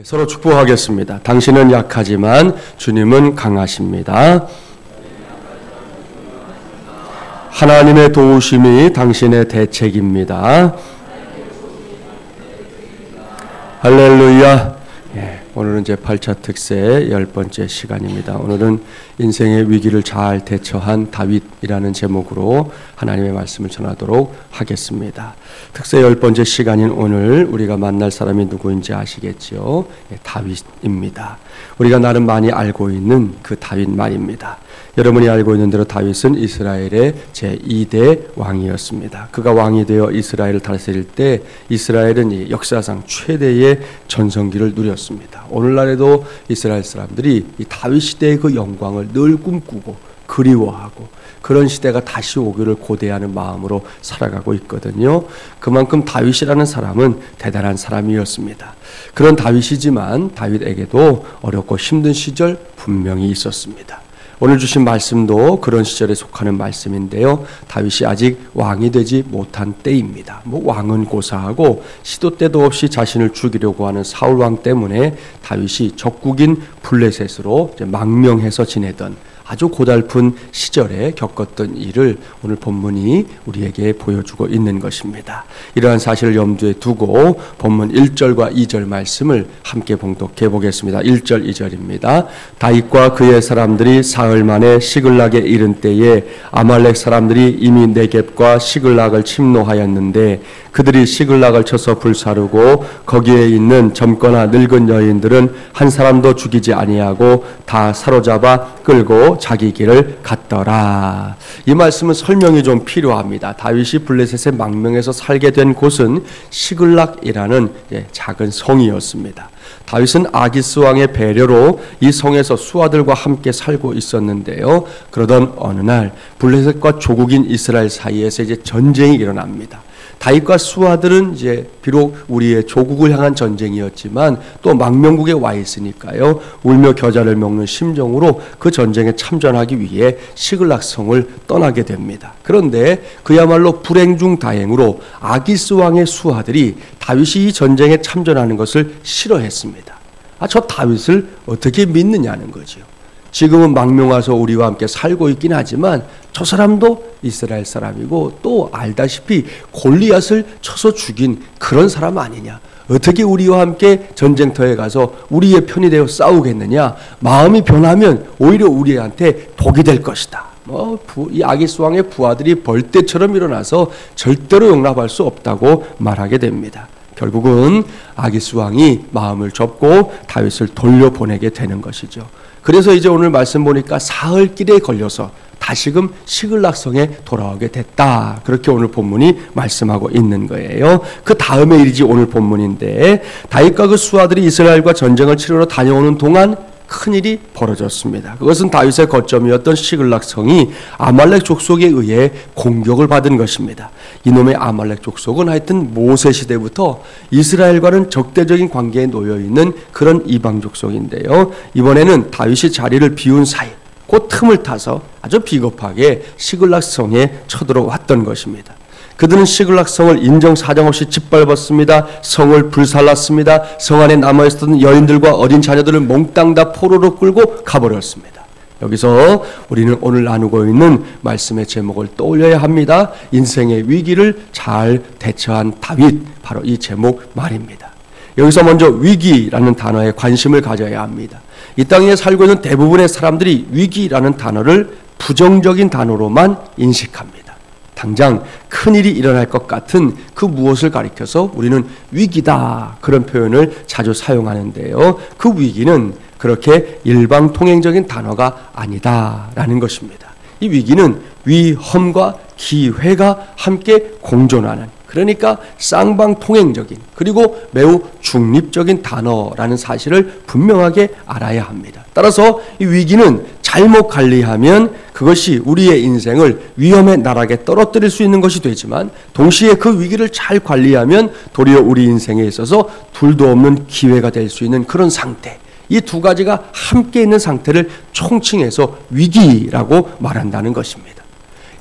서로 축복하겠습니다. 당신은 약하지만 주님은 강하십니다. 하나님의 도우심이 당신의 대책입니다. 할렐루야. 오늘은 제 8차 특세 10번째 시간입니다. 오늘은 인생의 위기를 잘 대처한 다윗이라는 제목으로 하나님의 말씀을 전하도록 하겠습니다. 특세 10번째 시간인 오늘 우리가 만날 사람이 누구인지 아시겠죠? 다윗입니다. 우리가 나름 많이 알고 있는 그 다윗 말입니다. 여러분이 알고 있는 대로 다윗은 이스라엘의 제2대 왕이었습니다. 그가 왕이 되어 이스라엘을 다스릴 때 이스라엘은 역사상 최대의 전성기를 누렸습니다. 오늘날에도 이스라엘 사람들이 이 다윗 시대의 그 영광을 늘 꿈꾸고 그리워하고 그런 시대가 다시 오기를 고대하는 마음으로 살아가고 있거든요. 그만큼 다윗이라는 사람은 대단한 사람이었습니다. 그런 다윗이지만 다윗에게도 어렵고 힘든 시절 분명히 있었습니다. 오늘 주신 말씀도 그런 시절에 속하는 말씀인데요. 다윗이 아직 왕이 되지 못한 때입니다. 왕은 고사하고 시도 때도 없이 자신을 죽이려고 하는 사울 왕 때문에 다윗이 적국인 블레셋으로 망명해서 지내던 아주 고달픈 시절에 겪었던 일을 오늘 본문이 우리에게 보여주고 있는 것입니다. 이러한 사실을 염두에 두고 본문 1절과 2절 말씀을 함께 봉독해 보겠습니다. 1절 2절입니다. 다윗과 그의 사람들이 사흘 만에 시글락에 이른 때에 아말렉 사람들이 이미 네겝과 시글락을 침노하였는데 그들이 시글락을 쳐서 불사르고 거기에 있는 젊거나 늙은 여인들은 한 사람도 죽이지 아니하고 다 사로잡아 끌고 자기 길을 갔더라. 이 말씀은 설명이 좀 필요합니다. 다윗이 블레셋에 망명해서 살게 된 곳은 시글락이라는 작은 성이었습니다. 다윗은 아기스 왕의 배려로 이 성에서 수하들과 함께 살고 있었는데요. 그러던 어느 날 블레셋과 조국인 이스라엘 사이에서 전쟁이 일어납니다. 다윗과 수하들은 비록 우리의 조국을 향한 전쟁이었지만 또 망명국에 와 있으니까요. 울며 겨자를 먹는 심정으로 그 전쟁에 참전하기 위해 시글락 성을 떠나게 됩니다. 그런데 그야말로 불행 중 다행으로 아기스 왕의 수하들이 다윗이 이 전쟁에 참전하는 것을 싫어했습니다. 저 다윗을 어떻게 믿느냐는 거죠. 지금은 망명 와서 우리와 함께 살고 있긴 하지만 저 사람도 이스라엘 사람이고 또 알다시피 골리앗을 쳐서 죽인 그런 사람 아니냐. 어떻게 우리와 함께 전쟁터에 가서 우리의 편이 되어 싸우겠느냐. 마음이 변하면 오히려 우리한테 독이 될 것이다. 이 아기스 왕의 부하들이 벌떼처럼 일어나서 절대로 용납할 수 없다고 말하게 됩니다. 결국은 아기스 왕이 마음을 접고 다윗을 돌려보내게 되는 것이죠. 그래서 이제 오늘 말씀 보니까 사흘 길에 걸려서 다시금 시글락성에 돌아오게 됐다. 그렇게 오늘 본문이 말씀하고 있는 거예요. 그 다음에 일이지 오늘 본문인데 다윗과 그 수하들이 이스라엘과 전쟁을 치르러 다녀오는 동안 큰일이 벌어졌습니다. 그것은 다윗의 거점이었던 시글락 성이 아말렉 족속에 의해 공격을 받은 것입니다. 이놈의 아말렉 족속은 하여튼 모세 시대부터 이스라엘과는 적대적인 관계에 놓여 있는 그런 이방 족속인데요. 이번에는 다윗이 자리를 비운 사이 그 틈을 타서 아주 비겁하게 시글락 성에 쳐들어왔던 것입니다. 그들은 시글락 성을 인정사정 없이 짓밟았습니다. 성을 불살랐습니다. 성 안에 남아있었던 여인들과 어린 자녀들을 몽땅 다 포로로 끌고 가버렸습니다. 여기서 우리는 오늘 나누고 있는 말씀의 제목을 떠올려야 합니다. 인생의 위기를 잘 대처한 다윗, 바로 이 제목 말입니다. 여기서 먼저 위기라는 단어에 관심을 가져야 합니다. 이 땅에 살고 있는 대부분의 사람들이 위기라는 단어를 부정적인 단어로만 인식합니다. 당장 큰일이 일어날 것 같은 그 무엇을 가리켜서 우리는 위기다 그런 표현을 자주 사용하는데요. 그 위기는 그렇게 일방통행적인 단어가 아니다라는 것입니다. 이 위기는 위험과 기회가 함께 공존하는, 그러니까 쌍방통행적인 그리고 매우 중립적인 단어라는 사실을 분명하게 알아야 합니다. 따라서 이 위기는 잘못 관리하면 그것이 우리의 인생을 위험의 나락에 떨어뜨릴 수 있는 것이 되지만 동시에 그 위기를 잘 관리하면 도리어 우리 인생에 있어서 둘도 없는 기회가 될 수 있는 그런 상태, 이 두 가지가 함께 있는 상태를 총칭해서 위기라고 말한다는 것입니다.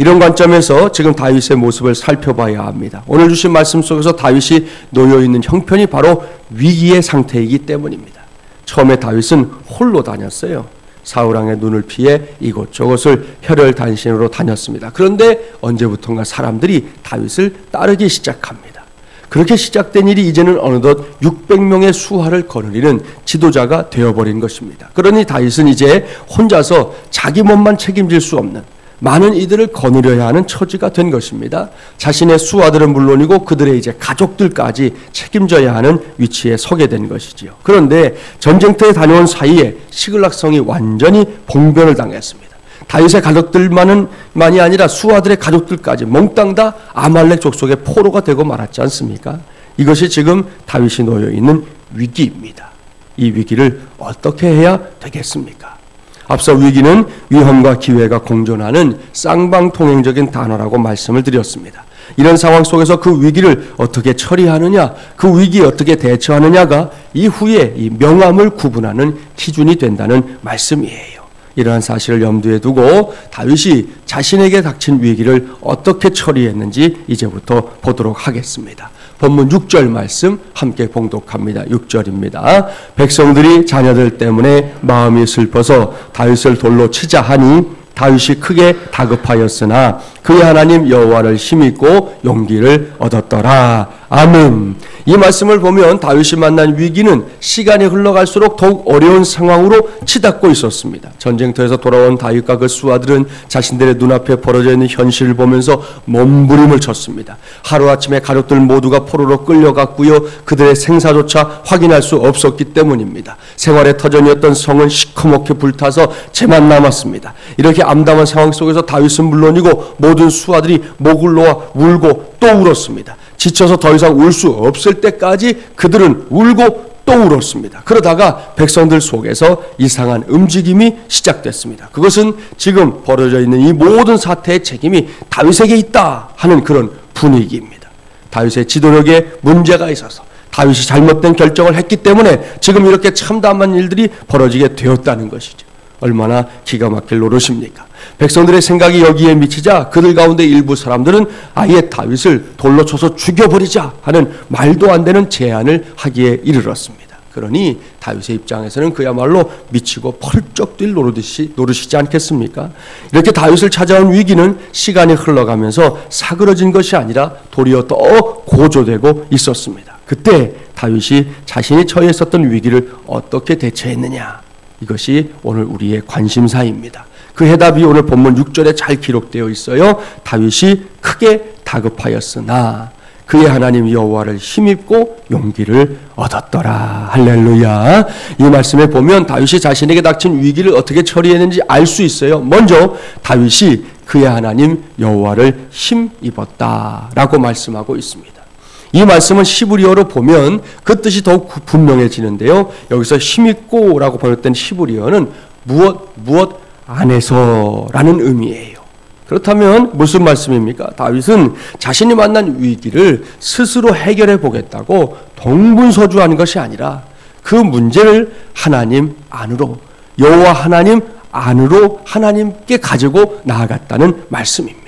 이런 관점에서 지금 다윗의 모습을 살펴봐야 합니다. 오늘 주신 말씀 속에서 다윗이 놓여있는 형편이 바로 위기의 상태이기 때문입니다. 처음에 다윗은 홀로 다녔어요. 사울왕의 눈을 피해 이곳저곳을 혈혈단신으로 다녔습니다. 그런데 언제부턴가 사람들이 다윗을 따르기 시작합니다. 그렇게 시작된 일이 이제는 어느덧 600명의 수하를 거느리는 지도자가 되어버린 것입니다. 그러니 다윗은 이제 혼자서 자기 몸만 책임질 수 없는 많은 이들을 거느려야 하는 처지가 된 것입니다. 자신의 수하들은 물론이고 그들의 이제 가족들까지 책임져야 하는 위치에 서게 된 것이지요. 그런데 전쟁터에 다녀온 사이에 시글락성이 완전히 봉변을 당했습니다. 다윗의 가족들만이 아니라 수하들의 가족들까지 몽땅 다 아말렉 족속의 포로가 되고 말았지 않습니까? 이것이 지금 다윗이 놓여 있는 위기입니다. 이 위기를 어떻게 해야 되겠습니까? 앞서 위기는 위험과 기회가 공존하는 쌍방통행적인 단어라고 말씀을 드렸습니다. 이런 상황 속에서 그 위기를 어떻게 처리하느냐, 그 위기에 어떻게 대처하느냐가 이후에 이 명암을 구분하는 기준이 된다는 말씀이에요. 이러한 사실을 염두에 두고 다윗이 자신에게 닥친 위기를 어떻게 처리했는지 이제부터 보도록 하겠습니다. 본문 6절 말씀 함께 봉독합니다. 6절입니다. 백성들이 자녀들 때문에 마음이 슬퍼서 다윗을 돌로 치자 하니 다윗이 크게 다급하였으나 그의 하나님 여호와를 힘입고 용기를 얻었더라. 아멘. 이 말씀을 보면 다윗이 만난 위기는 시간이 흘러갈수록 더욱 어려운 상황으로 치닫고 있었습니다. 전쟁터에서 돌아온 다윗과 그 수하들은 자신들의 눈앞에 벌어져 있는 현실을 보면서 몸부림을 쳤습니다. 하루아침에 가족들 모두가 포로로 끌려갔고요. 그들의 생사조차 확인할 수 없었기 때문입니다. 생활의 터전이었던 성은 시커멓게 불타서 채만 남았습니다. 이렇게 암담한 상황 속에서 다윗은 물론이고 모든 수하들이 목을 놓아 울고 또 울었습니다. 지쳐서 더 이상 울 수 없을 때까지 그들은 울고 또 울었습니다. 그러다가 백성들 속에서 이상한 움직임이 시작됐습니다. 그것은 지금 벌어져 있는 이 모든 사태의 책임이 다윗에게 있다 하는 그런 분위기입니다. 다윗의 지도력에 문제가 있어서 다윗이 잘못된 결정을 했기 때문에 지금 이렇게 참담한 일들이 벌어지게 되었다는 것이죠. 얼마나 기가 막힐 노릇입니까? 백성들의 생각이 여기에 미치자 그들 가운데 일부 사람들은 아예 다윗을 돌로 쳐서 죽여버리자 하는 말도 안 되는 제안을 하기에 이르렀습니다. 그러니 다윗의 입장에서는 그야말로 미치고 펄쩍 뛸 노릇이지 않겠습니까? 이렇게 다윗을 찾아온 위기는 시간이 흘러가면서 사그러진 것이 아니라 도리어 더 고조되고 있었습니다. 그때 다윗이 자신이 처해 있었던 위기를 어떻게 대처했느냐? 이것이 오늘 우리의 관심사입니다. 그 해답이 오늘 본문 6절에 잘 기록되어 있어요. 다윗이 크게 다급하였으나 그의 하나님 여호와를 힘입고 용기를 얻었더라. 할렐루야. 이 말씀에 보면 다윗이 자신에게 닥친 위기를 어떻게 처리했는지 알 수 있어요. 먼저 다윗이 그의 하나님 여호와를 힘입었다라고 말씀하고 있습니다. 이 말씀은 히브리어로 보면 그 뜻이 더욱 분명해지는데요. 여기서 힘있고라고 번역된 히브리어는 무엇 안에서라는 의미예요. 그렇다면 무슨 말씀입니까? 다윗은 자신이 만난 위기를 스스로 해결해 보겠다고 동분서주하는 것이 아니라 그 문제를 하나님 안으로, 여호와 하나님 안으로 하나님께 가지고 나아갔다는 말씀입니다.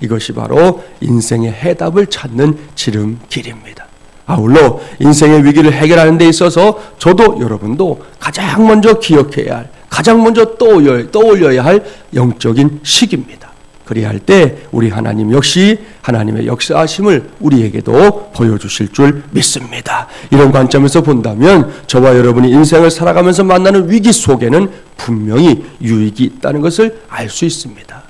이것이 바로 인생의 해답을 찾는 지름길입니다. 아울러 인생의 위기를 해결하는 데 있어서 저도 여러분도 가장 먼저 기억해야 할, 가장 먼저 떠올려야 할 영적인 시기입니다. 그리할 때 우리 하나님 역시 하나님의 역사하심을 우리에게도 보여주실 줄 믿습니다. 이런 관점에서 본다면 저와 여러분이 인생을 살아가면서 만나는 위기 속에는 분명히 유익이 있다는 것을 알 수 있습니다.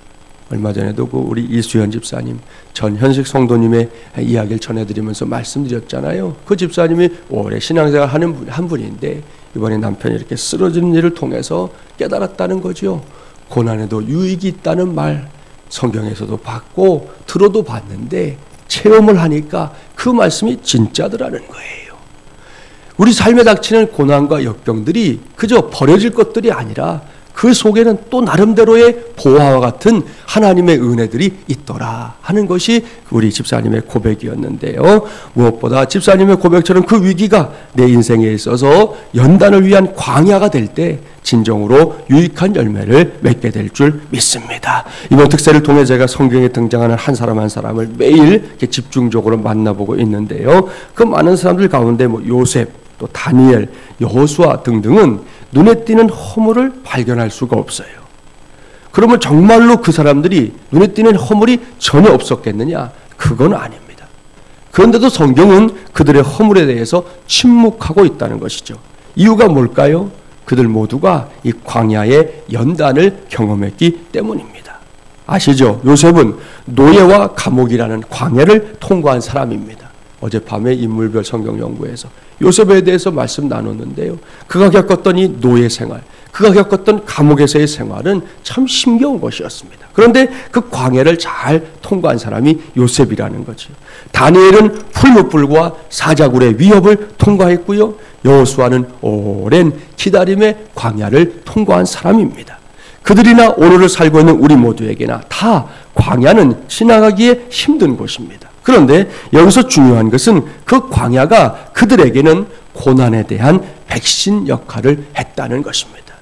얼마 전에도 우리 이수연 집사님, 전현식 성도님의 이야기를 전해드리면서 말씀드렸잖아요. 그 집사님이 오래 신앙생활 하는 한 분인데 이번에 남편이 이렇게 쓰러지는 일을 통해서 깨달았다는 거죠. 고난에도 유익이 있다는 말 성경에서도 봤고 들어도 봤는데 체험을 하니까 그 말씀이 진짜더라는 거예요. 우리 삶에 닥치는 고난과 역병들이 그저 버려질 것들이 아니라 그 속에는 또 나름대로의 보화와 같은 하나님의 은혜들이 있더라 하는 것이 우리 집사님의 고백이었는데요. 무엇보다 집사님의 고백처럼 그 위기가 내 인생에 있어서 연단을 위한 광야가 될 때 진정으로 유익한 열매를 맺게 될 줄 믿습니다. 이번 특세를 통해 제가 성경에 등장하는 한 사람 한 사람을 매일 이렇게 집중적으로 만나보고 있는데요. 그 많은 사람들 가운데 요셉, 또 다니엘, 여호수아 등등은 눈에 띄는 허물을 발견할 수가 없어요. 그러면 정말로 그 사람들이 눈에 띄는 허물이 전혀 없었겠느냐? 그건 아닙니다. 그런데도 성경은 그들의 허물에 대해서 침묵하고 있다는 것이죠. 이유가 뭘까요? 그들 모두가 이 광야의 연단을 경험했기 때문입니다. 아시죠? 요셉은 노예와 감옥이라는 광야를 통과한 사람입니다. 어젯밤에 인물별 성경 연구에서 요셉에 대해서 말씀 나눴는데요. 그가 겪었던 이 노예 생활, 그가 겪었던 감옥에서의 생활은 참 힘겨운 것이었습니다. 그런데 그 광야를 잘 통과한 사람이 요셉이라는 거죠. 다니엘은 풀무불과 사자굴의 위협을 통과했고요. 여호수아는 오랜 기다림의 광야를 통과한 사람입니다. 그들이나 오늘을 살고 있는 우리 모두에게나 다 광야는 지나가기에 힘든 곳입니다. 그런데 여기서 중요한 것은 그 광야가 그들에게는 고난에 대한 백신 역할을 했다는 것입니다.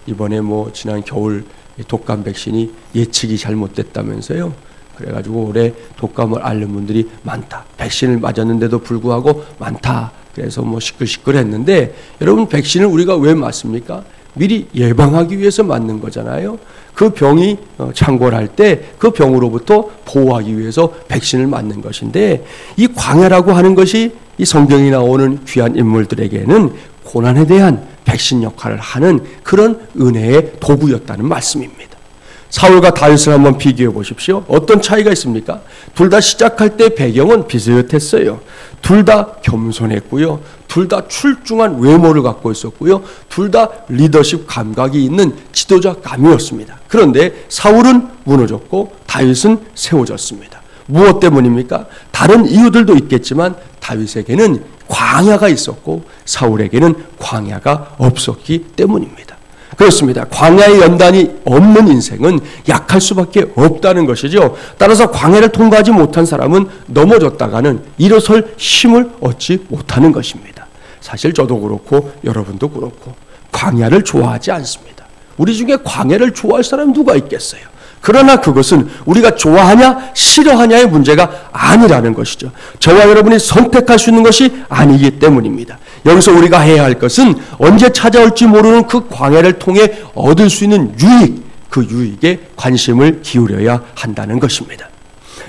이번에 지난 겨울 독감 백신이 예측이 잘못됐다면서요. 그래가지고 올해 독감을 앓는 분들이 많다. 백신을 맞았는데도 불구하고 많다. 그래서 시끌시끌했는데 여러분 백신을 우리가 왜 맞습니까? 미리 예방하기 위해서 맞는 거잖아요. 그 병이 창궐할 때 그 병으로부터 보호하기 위해서 백신을 맞는 것인데 이 광야라고 하는 것이 이 성경이 나오는 귀한 인물들에게는 고난에 대한 백신 역할을 하는 그런 은혜의 도구였다는 말씀입니다. 사울과 다윗을 한번 비교해 보십시오. 어떤 차이가 있습니까? 둘 다 시작할 때 배경은 비슷했어요. 둘 다 겸손했고요. 둘 다 출중한 외모를 갖고 있었고요. 둘 다 리더십 감각이 있는 지도자감이었습니다. 그런데 사울은 무너졌고 다윗은 세워졌습니다. 무엇 때문입니까? 다른 이유들도 있겠지만 다윗에게는 광야가 있었고 사울에게는 광야가 없었기 때문입니다. 그렇습니다. 광야의 연단이 없는 인생은 약할 수밖에 없다는 것이죠. 따라서 광야를 통과하지 못한 사람은 넘어졌다가는 일어설 힘을 얻지 못하는 것입니다. 사실 저도 그렇고 여러분도 그렇고 광야를 좋아하지 않습니다. 우리 중에 광야를 좋아할 사람이 누가 있겠어요? 그러나 그것은 우리가 좋아하냐 싫어하냐의 문제가 아니라는 것이죠. 저와 여러분이 선택할 수 있는 것이 아니기 때문입니다. 여기서 우리가 해야 할 것은 언제 찾아올지 모르는 그 광야를 통해 얻을 수 있는 유익, 그 유익에 관심을 기울여야 한다는 것입니다.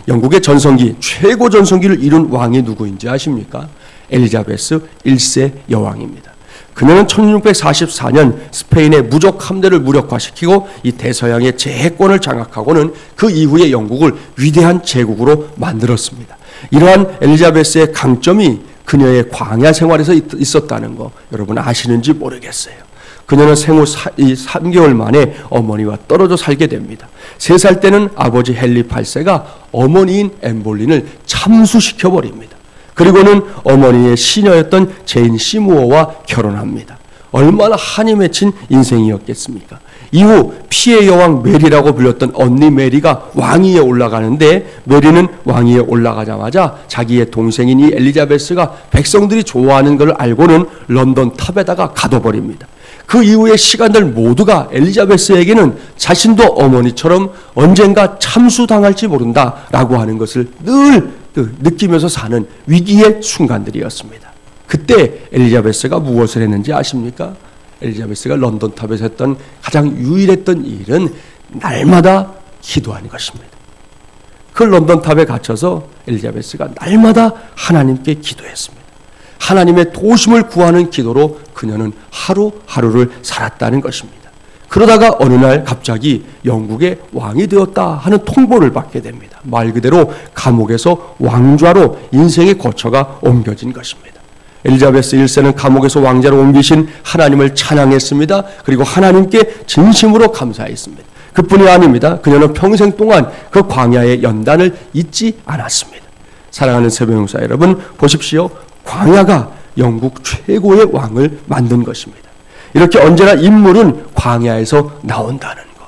영국의 전성기, 최고 전성기를 이룬 왕이 누구인지 아십니까? 엘리자베스 1세 여왕입니다. 그녀는 1644년 스페인의 무적 함대를 무력화시키고 이 대서양의 제해권을 장악하고는 그 이후에 영국을 위대한 제국으로 만들었습니다. 이러한 엘리자베스의 강점이 그녀의 광야 생활에서 있었다는 거 여러분 아시는지 모르겠어요. 그녀는 생후 3개월 만에 어머니와 떨어져 살게 됩니다. 3살 때는 아버지 헨리 8세가 어머니인 엠볼린을 참수시켜버립니다. 그리고는 어머니의 시녀였던 제인 시무어와 결혼합니다. 얼마나 한이 맺힌 인생이었겠습니까? 이후 피해 여왕 메리라고 불렸던 언니 메리가 왕위에 올라가는데 메리는 왕위에 올라가자마자 자기의 동생인 이 엘리자베스가 백성들이 좋아하는 걸 알고는 런던 탑에다가 가둬버립니다. 그 이후의 시간들 모두가 엘리자베스에게는 자신도 어머니처럼 언젠가 참수당할지 모른다라고 하는 것을 늘 느끼면서 사는 위기의 순간들이었습니다. 그때 엘리자베스가 무엇을 했는지 아십니까? 엘리자베스가 런던탑에서 했던 가장 유일했던 일은 날마다 기도하는 것입니다. 그 런던탑에 갇혀서 엘리자베스가 날마다 하나님께 기도했습니다. 하나님의 도심을 구하는 기도로 그녀는 하루하루를 살았다는 것입니다. 그러다가 어느 날 갑자기 영국의 왕이 되었다 하는 통보를 받게 됩니다. 말 그대로 감옥에서 왕좌로 인생의 거처가 옮겨진 것입니다. 엘리자베스 1세는 감옥에서 왕자로 옮기신 하나님을 찬양했습니다. 그리고 하나님께 진심으로 감사했습니다. 그뿐이 아닙니다. 그녀는 평생 동안 그 광야의 연단을 잊지 않았습니다. 사랑하는 새벽용사 여러분 보십시오. 광야가 영국 최고의 왕을 만든 것입니다. 이렇게 언제나 인물은 광야에서 나온다는 것.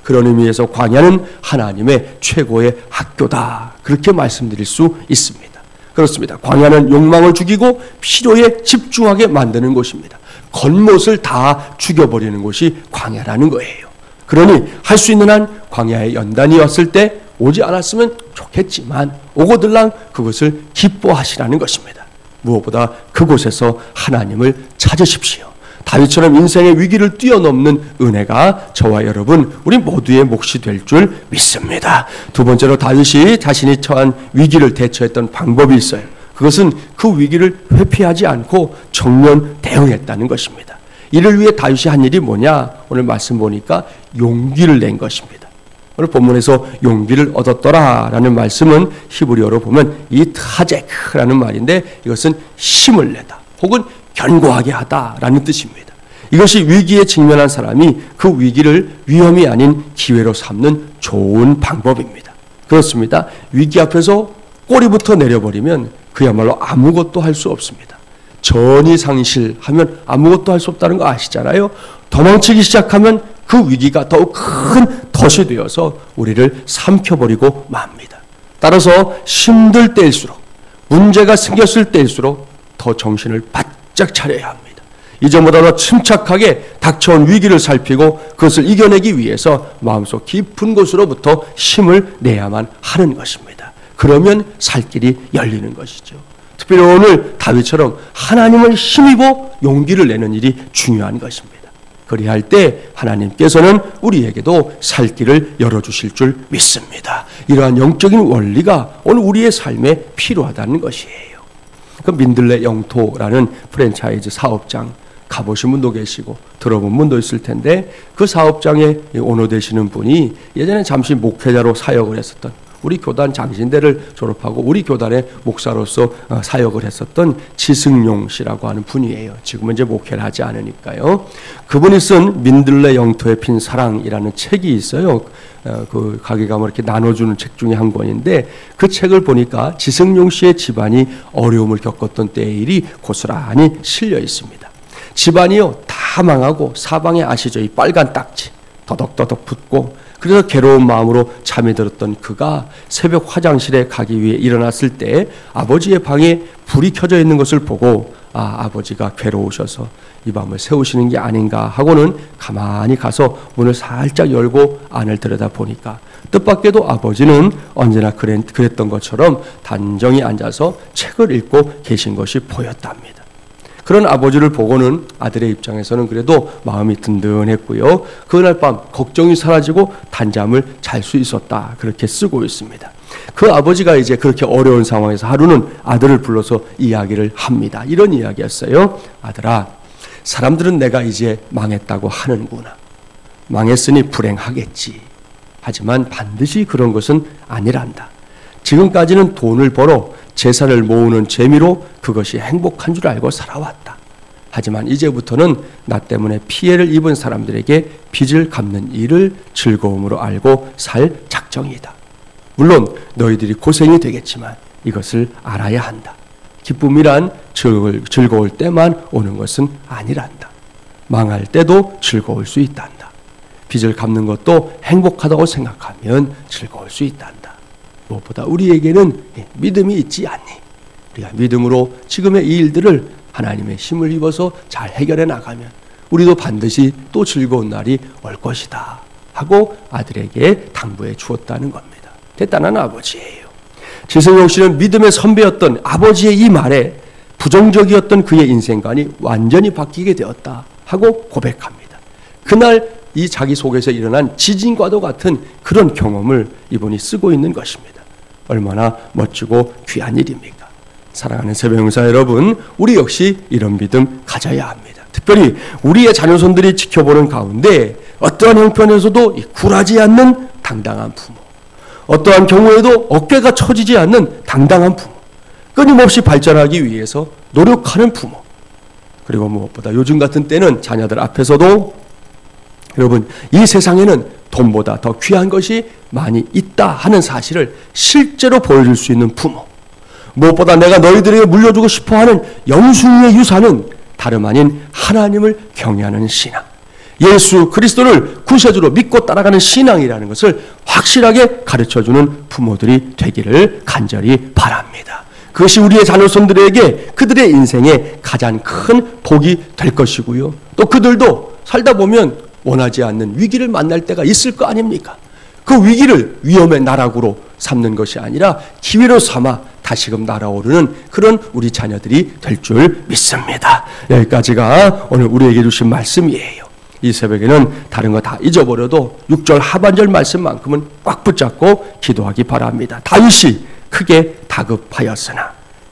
그런 의미에서 광야는 하나님의 최고의 학교다. 그렇게 말씀드릴 수 있습니다. 그렇습니다. 광야는 욕망을 죽이고 필요에 집중하게 만드는 곳입니다. 겉멋을 다 죽여버리는 곳이 광야라는 거예요. 그러니 할 수 있는 한 광야에 연단이 왔을 때 오지 않았으면 좋겠지만 오고들랑 그것을 기뻐하시라는 것입니다. 무엇보다 그곳에서 하나님을 찾으십시오. 다윗처럼 인생의 위기를 뛰어넘는 은혜가 저와 여러분 우리 모두의 몫이 될 줄 믿습니다. 두 번째로 다윗이 자신이 처한 위기를 대처했던 방법이 있어요. 그것은 그 위기를 회피하지 않고 정면 대응했다는 것입니다. 이를 위해 다윗이 한 일이 뭐냐? 오늘 말씀 보니까 용기를 낸 것입니다. 오늘 본문에서 용기를 얻었더라라는 말씀은 히브리어로 보면 이트하제크라는 말인데 이것은 힘을 내다 혹은 견고하게 하다라는 뜻입니다. 이것이 위기에 직면한 사람이 그 위기를 위험이 아닌 기회로 삼는 좋은 방법입니다. 그렇습니다. 위기 앞에서 꼬리부터 내려버리면 그야말로 아무것도 할 수 없습니다. 전이상실하면 아무것도 할 수 없다는 거 아시잖아요. 도망치기 시작하면 그 위기가 더욱 큰 덫이 되어서 우리를 삼켜버리고 맙니다. 따라서 힘들 때일수록 문제가 생겼을 때일수록 더 정신을 바짝 차려야 합니다. 이전보다 더 침착하게 닥쳐온 위기를 살피고 그것을 이겨내기 위해서 마음속 깊은 곳으로부터 힘을 내야만 하는 것입니다. 그러면 살 길이 열리는 것이죠. 특별히 오늘 다윗처럼 하나님을 힘입어 용기를 내는 일이 중요한 것입니다. 그리할 때 하나님께서는 우리에게도 살 길을 열어주실 줄 믿습니다. 이러한 영적인 원리가 오늘 우리의 삶에 필요하다는 것이에요. 그 민들레 영토라는 프랜차이즈 사업장 가보신 분도 계시고 들어본 분도 있을 텐데 그 사업장의 오너 되시는 분이 예전에 잠시 목회자로 사역을 했었던 우리 교단 장신대를 졸업하고 우리 교단의 목사로서 사역을 했었던 지승용 씨라고 하는 분이에요. 지금은 이제 목회를 하지 않으니까요. 그분이 쓴 민들레 영토에 핀 사랑이라는 책이 있어요. 그 가게 가면 이렇게 나눠주는 책 중에 한 권인데 그 책을 보니까 지승용 씨의 집안이 어려움을 겪었던 때의 일이 고스란히 실려 있습니다. 집안이요 다 망하고 사방에 아시죠? 이 빨간 딱지 더덕더덕 붙고 그래서 괴로운 마음으로 잠이 들었던 그가 새벽 화장실에 가기 위해 일어났을 때 아버지의 방에 불이 켜져 있는 것을 보고 아버지가 괴로우셔서 이 밤을 새우시는 게 아닌가 하고는 가만히 가서 문을 살짝 열고 안을 들여다보니까 뜻밖에도 아버지는 언제나 그랬던 것처럼 단정히 앉아서 책을 읽고 계신 것이 보였답니다. 그런 아버지를 보고는 아들의 입장에서는 그래도 마음이 든든했고요. 그날 밤 걱정이 사라지고 단잠을 잘 수 있었다. 그렇게 쓰고 있습니다. 그 아버지가 이제 그렇게 어려운 상황에서 하루는 아들을 불러서 이야기를 합니다. 이런 이야기였어요. 아들아, 사람들은 내가 이제 망했다고 하는구나. 망했으니 불행하겠지. 하지만 반드시 그런 것은 아니란다. 지금까지는 돈을 벌어 재산을 모으는 재미로 그것이 행복한 줄 알고 살아왔다. 하지만 이제부터는 나 때문에 피해를 입은 사람들에게 빚을 갚는 일을 즐거움으로 알고 살 작정이다. 물론 너희들이 고생이 되겠지만 이것을 알아야 한다. 기쁨이란 즐거울 때만 오는 것은 아니란다. 망할 때도 즐거울 수 있단다. 빚을 갚는 것도 행복하다고 생각하면 즐거울 수 있단다. 무엇보다 우리에게는 믿음이 있지 않니? 우리가 믿음으로 지금의 이 일들을 하나님의 힘을 입어서 잘 해결해 나가면 우리도 반드시 또 즐거운 날이 올 것이다 하고 아들에게 당부해 주었다는 겁니다. 대단한 아버지예요. 지승용 씨는 믿음의 선배였던 아버지의 이 말에 부정적이었던 그의 인생관이 완전히 바뀌게 되었다 하고 고백합니다. 그날 이 자기 속에서 일어난 지진과도 같은 그런 경험을 이분이 쓰고 있는 것입니다. 얼마나 멋지고 귀한 일입니까? 사랑하는 새벽영사 여러분, 우리 역시 이런 믿음 가져야 합니다. 특별히 우리의 자녀손들이 지켜보는 가운데 어떠한 형편에서도 굴하지 않는 당당한 부모, 어떠한 경우에도 어깨가 처지지 않는 당당한 부모, 끊임없이 발전하기 위해서 노력하는 부모, 그리고 무엇보다 요즘 같은 때는 자녀들 앞에서도 여러분, 이 세상에는 돈보다 더 귀한 것이 많이 있다 하는 사실을 실제로 보여줄 수 있는 부모, 무엇보다 내가 너희들에게 물려주고 싶어하는 영순위의 유산은 다름 아닌 하나님을 경외하는 신앙, 예수 그리스도를 구세주로 믿고 따라가는 신앙이라는 것을 확실하게 가르쳐주는 부모들이 되기를 간절히 바랍니다. 그것이 우리의 자녀손들에게 그들의 인생에 가장 큰 복이 될 것이고요. 또 그들도 살다 보면 원하지 않는 위기를 만날 때가 있을 거 아닙니까? 그 위기를 위험의 나락으로 삼는 것이 아니라 기회로 삼아 다시금 날아오르는 그런 우리 자녀들이 될 줄 믿습니다. 여기까지가 오늘 우리에게 주신 말씀이에요. 이 새벽에는 다른 거 다 잊어버려도 6절 하반절 말씀만큼은 꽉 붙잡고 기도하기 바랍니다. 다윗이 크게 다급하였으나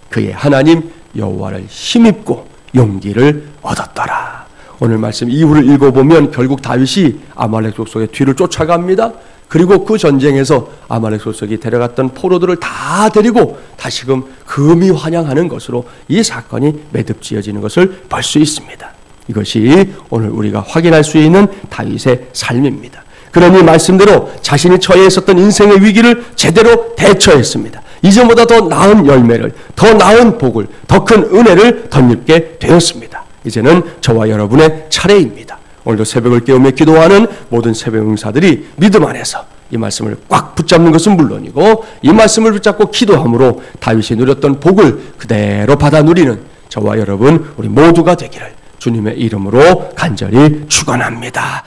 그의 하나님 여호와를 힘입고 용기를 얻었더라. 오늘 말씀 이후를 읽어보면 결국 다윗이 아말렉 족속의 뒤를 쫓아갑니다. 그리고 그 전쟁에서 아말렉 족속이 데려갔던 포로들을 다 데리고 다시금 금이 환영하는 것으로 이 사건이 매듭지어지는 것을 볼 수 있습니다. 이것이 오늘 우리가 확인할 수 있는 다윗의 삶입니다. 그러니 말씀대로 자신이 처해 있었던 인생의 위기를 제대로 대처했습니다. 이전보다 더 나은 열매를, 더 나은 복을, 더 큰 은혜를 덧입게 되었습니다. 이제는 저와 여러분의 차례입니다. 오늘도 새벽을 깨우며 기도하는 모든 새벽 응사들이 믿음 안에서 이 말씀을 꽉 붙잡는 것은 물론이고 이 말씀을 붙잡고 기도함으로 다윗이 누렸던 복을 그대로 받아 누리는 저와 여러분 우리 모두가 되기를 주님의 이름으로 간절히 축원합니다.